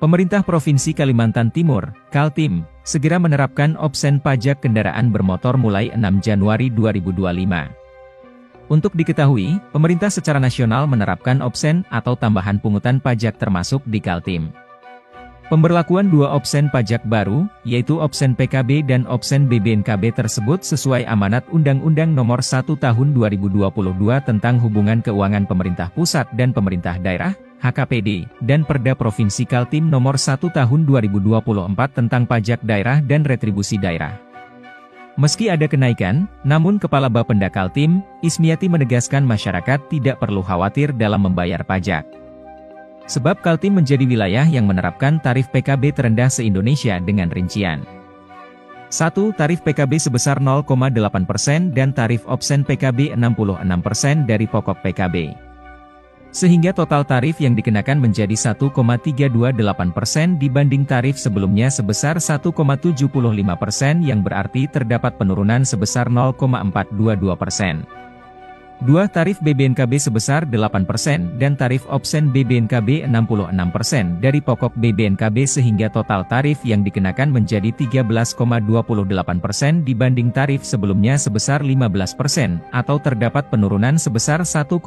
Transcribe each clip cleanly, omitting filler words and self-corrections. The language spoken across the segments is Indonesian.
Pemerintah Provinsi Kalimantan Timur, Kaltim, segera menerapkan opsen pajak kendaraan bermotor mulai 6 Januari 2025. Untuk diketahui, pemerintah secara nasional menerapkan opsen atau tambahan pungutan pajak termasuk di Kaltim. Pemberlakuan dua opsen pajak baru, yaitu opsen PKB dan opsen BBNKB tersebut sesuai amanat Undang-Undang Nomor 1 Tahun 2022 tentang Hubungan Keuangan Pemerintah Pusat dan Pemerintah Daerah, HKPD, dan Perda Provinsi Kaltim Nomor 1 Tahun 2024 tentang Pajak Daerah dan Retribusi Daerah. Meski ada kenaikan, namun Kepala Bapenda Kaltim, Ismiati menegaskan masyarakat tidak perlu khawatir dalam membayar pajak. Sebab Kaltim menjadi wilayah yang menerapkan tarif PKB terendah se-Indonesia dengan rincian. 1. Tarif PKB sebesar 0,8% dan tarif opsen PKB 66% dari pokok PKB. Sehingga total tarif yang dikenakan menjadi 1,328% dibanding tarif sebelumnya sebesar 1,75% yang berarti terdapat penurunan sebesar 0,422%. 2. Tarif BBNKB sebesar 8% dan tarif opsen BBNKB 66% dari pokok BBNKB sehingga total tarif yang dikenakan menjadi 13,28% dibanding tarif sebelumnya sebesar 15% atau terdapat penurunan sebesar 1,72%.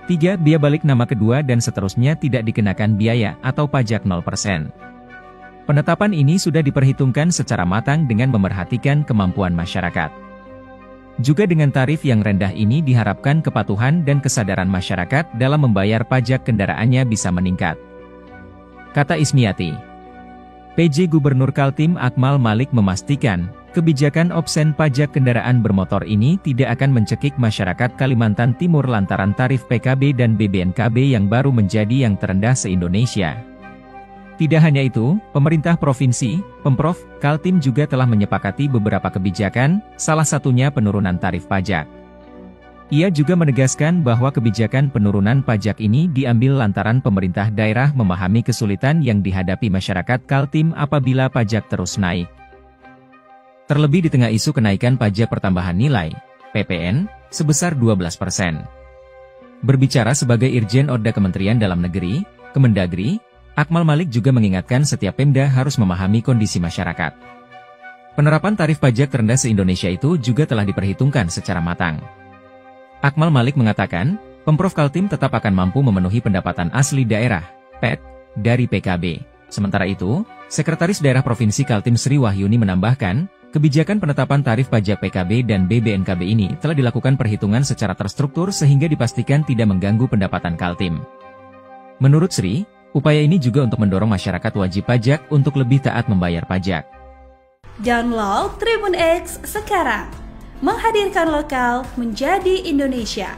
3. Biaya balik nama kedua dan seterusnya tidak dikenakan biaya atau pajak 0%. Penetapan ini sudah diperhitungkan secara matang dengan memerhatikan kemampuan masyarakat. Juga dengan tarif yang rendah ini diharapkan kepatuhan dan kesadaran masyarakat dalam membayar pajak kendaraannya bisa meningkat. Kata Ismiati. PJ Gubernur Kaltim Akmal Malik memastikan, kebijakan opsen pajak kendaraan bermotor ini tidak akan mencekik masyarakat Kalimantan Timur lantaran tarif PKB dan BBNKB yang baru menjadi yang terendah se-Indonesia. Tidak hanya itu, pemerintah provinsi, Pemprov, Kaltim juga telah menyepakati beberapa kebijakan, salah satunya penurunan tarif pajak. Ia juga menegaskan bahwa kebijakan penurunan pajak ini diambil lantaran pemerintah daerah memahami kesulitan yang dihadapi masyarakat Kaltim apabila pajak terus naik. Terlebih di tengah isu kenaikan pajak pertambahan nilai, PPN, sebesar 12%. Berbicara sebagai Irjen Oda Kementerian Dalam Negeri, Kemendagri, Akmal Malik juga mengingatkan setiap Pemda harus memahami kondisi masyarakat. Penerapan tarif pajak terendah se-Indonesia itu juga telah diperhitungkan secara matang. Akmal Malik mengatakan, Pemprov Kaltim tetap akan mampu memenuhi pendapatan asli daerah, PAD, dari PKB. Sementara itu, Sekretaris Daerah Provinsi Kaltim Sri Wahyuni menambahkan, kebijakan penetapan tarif pajak PKB dan BBNKB ini telah dilakukan perhitungan secara terstruktur sehingga dipastikan tidak mengganggu pendapatan Kaltim. Menurut Sri, upaya ini juga untuk mendorong masyarakat wajib pajak untuk lebih taat membayar pajak. Download Tribun X sekarang, menghadirkan lokal menjadi Indonesia.